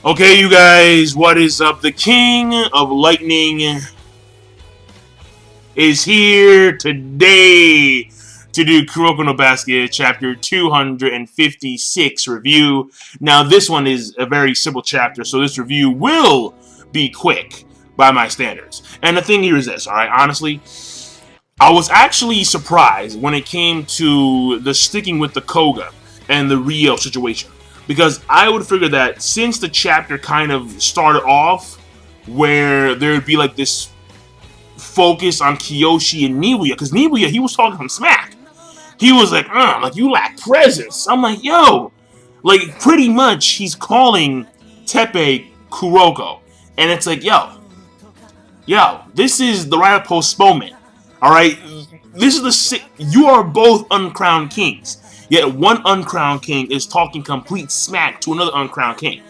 Okay, you guys, what is up? The King of Lightning is here today to do Kuroko no Basket chapter 256 review. Now, this one is a very simple chapter, so this review will be quick by my standards. And the thing here is this, alright? Honestly, I was actually surprised when it came to the sticking with the Koga and the Rio situation. Because I would figure that since the chapter kind of started off where there would be like this focus on Kiyoshi and Nibuya, because Nibuya, he was talking some smack. He was like you lack presence. I'm like, yo, like pretty much he's calling Teppei Kuroko. And it's like, yo, this is the right of postponement. Alright? This is you are both uncrowned kings. Yet one uncrowned king is talking complete smack to another uncrowned king.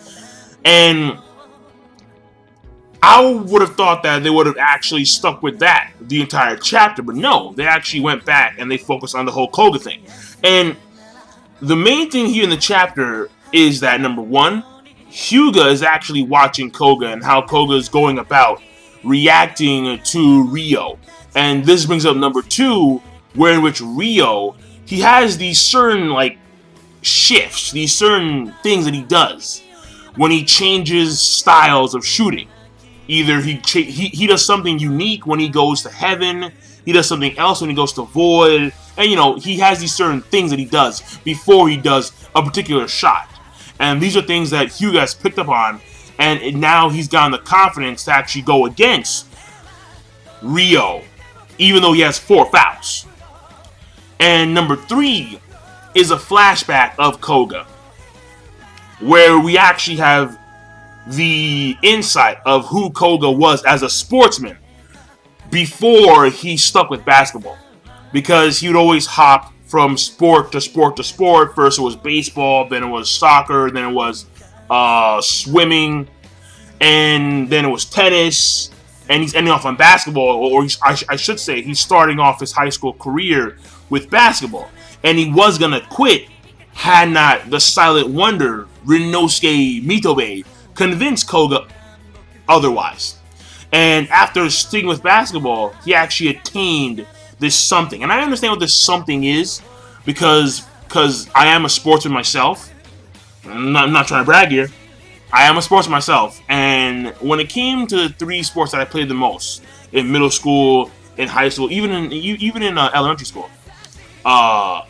And I would have thought that they would have actually stuck with that the entire chapter. But no, they actually went back and they focused on the whole Koga thing. And the main thing here in the chapter is that, number one, Hyuga is actually watching Koga and how Koga is going about reacting to Rio. And this brings up number two, where in which Rio, he has these certain like shifts, these certain things that he does when he changes styles of shooting. Either he does something unique when he goes to heaven, he does something else when he goes to void, and he has these certain things that he does before he does a particular shot. And these are things that Hyuga has picked up on, and now he's gotten the confidence to actually go against Rio, even though he has 4 fouls. And number 3 is a flashback of Koga, where we actually have the insight of who Koga was as a sportsman before he stuck with basketball. Because he would always hop from sport to sport to sport. First it was baseball, then it was soccer, then it was swimming, and then it was tennis, and he's ending off on basketball, or I should say he's starting off his high school career with basketball. And he was going to quit had not the silent wonder, Rinosuke Mitobe, convinced Koga otherwise. And after sticking with basketball, he actually attained this something. And I understand what this something is because I am a sportsman myself. I'm not trying to brag here. I am a sportsman myself. And when it came to the 3 sports that I played the most in middle school, in high school, even in elementary school, well,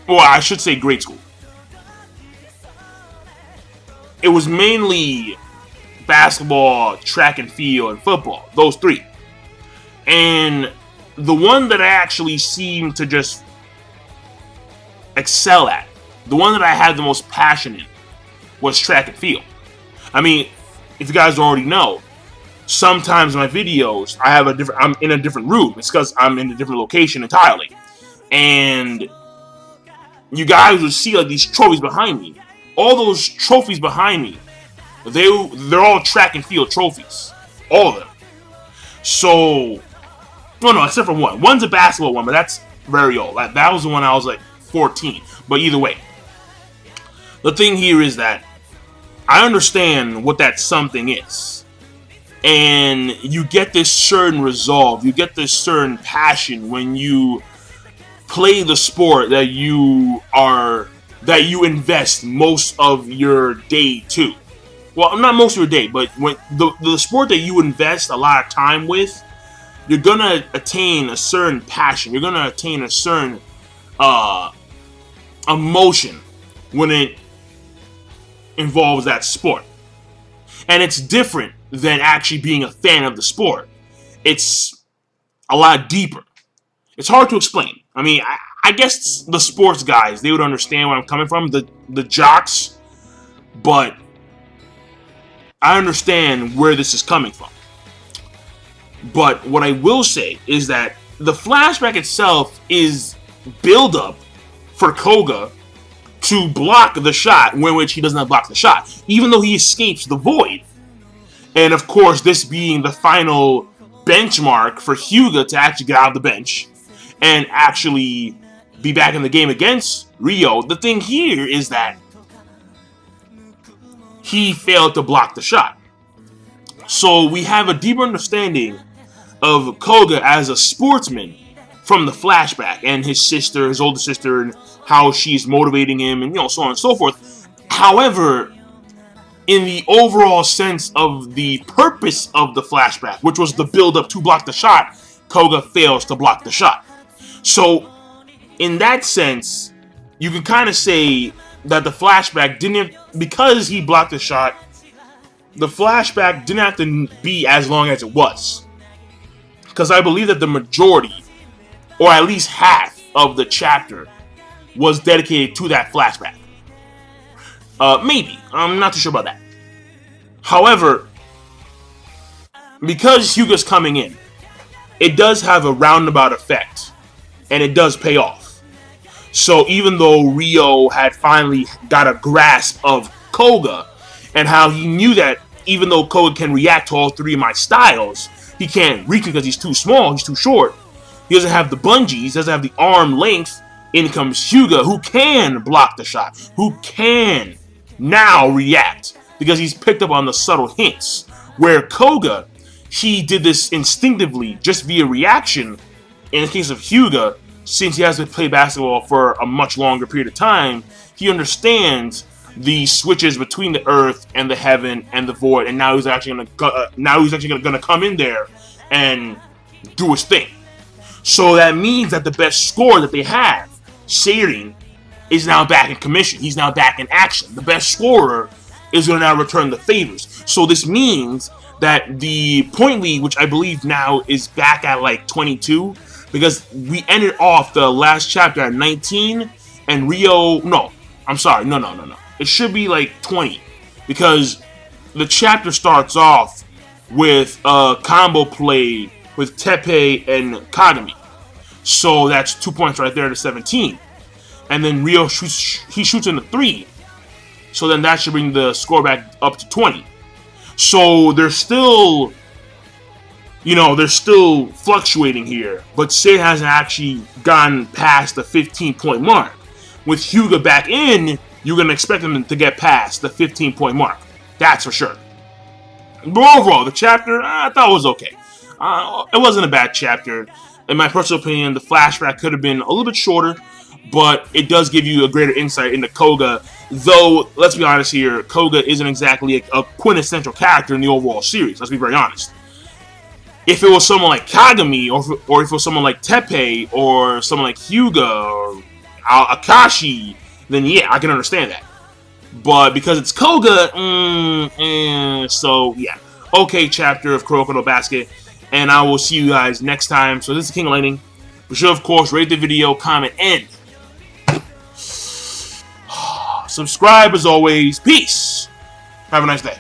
I should say grade school, it was mainly basketball, track and field, and football. Those 3. And the one that I actually seemed to just excel at, the one that I had the most passion in, was track and field. I mean, if you guys already know, sometimes in my videos I'm in a different room. It's because I'm in a different location entirely. And you guys will see like these trophies behind me. All those trophies behind me, they're all track and field trophies. All of them. So, no, except for one. One's a basketball one, but that's very old. That was the one I was like 14. But either way, the thing here is that I understand what that something is. And you get this certain resolve, you get this certain passion when you play the sport that you invest most of your day to. Well, not most of your day, but when the sport that you invest a lot of time with, you're gonna attain a certain passion. You're gonna attain a certain emotion when it involves that sport. And it's different than actually being a fan of the sport. It's a lot deeper. It's hard to explain. I mean, I guess the sports guys, they would understand where I'm coming from, the jocks, but I understand where this is coming from. But what I will say is that the flashback itself is build up for Koga to block the shot, when which he does not block the shot, even though he escapes the void. And of course, this being the final benchmark for Hyuga to actually get out of the bench and actually be back in the game against Rio. The thing here is that he failed to block the shot. So we have a deeper understanding of Koga as a sportsman from the flashback, and his sister, his older sister, and how she's motivating him, and so on and so forth. However, in the overall sense of the purpose of the flashback, which was the build-up to block the shot, Koga fails to block the shot. So, in that sense, you can kind of say that the flashback didn't, because he blocked the shot, the flashback didn't have to be as long as it was. Because I believe that the majority, or at least half of the chapter, was dedicated to that flashback. Maybe. I'm not too sure about that. However, because Hyuga's coming in, it does have a roundabout effect, and it does pay off. So even though Ryo had finally got a grasp of Koga, and how he knew that even though Koga can react to all three of my styles, he can't reach me because he's too small, he's too short. He doesn't have the bungees, doesn't have the arm length. In comes Hyuga, who can block the shot, who can now react, because he's picked up on the subtle hints. Where Koga, he did this instinctively, just via reaction. In the case of Hyuga, since he has to play basketball for a much longer period of time, he understands the switches between the earth and the heaven and the void, and now he's actually gonna come in there and do his thing. So that means that the best scorer that they have, Seirin, is now back in commission. He's now back in action. The best scorer is going to now return the favors. So this means that the point lead, which I believe now is back at like 22, because we ended off the last chapter at 19, and Ryo, no, I'm sorry, no. It should be like 20, because the chapter starts off with a combo play with Teppei and Kagami. So that's 2 points right there to 17. And then Ryo shoots in the 3. So then that should bring the score back up to 20. So they're still, they're still fluctuating here. But Seirin hasn't actually gone past the 15-point mark. With Hyuga back in, you're going to expect them to get past the 15-point mark. That's for sure. But overall, the chapter, I thought was okay. It wasn't a bad chapter. In my personal opinion, the flashback could have been a little bit shorter, but it does give you a greater insight into Koga. Though, let's be honest here, Koga isn't exactly a quintessential character in the overall series. Let's be very honest. If it was someone like Kagami, or if it was someone like Teppei, or someone like Hyuga, or Akashi, then yeah, I can understand that. But because it's Koga, so yeah. Okay, chapter of Kuroko no Basket. And I will see you guys next time. So this is King Lightning. Be sure, of course, rate the video, comment, and subscribe as always. Peace. Have a nice day.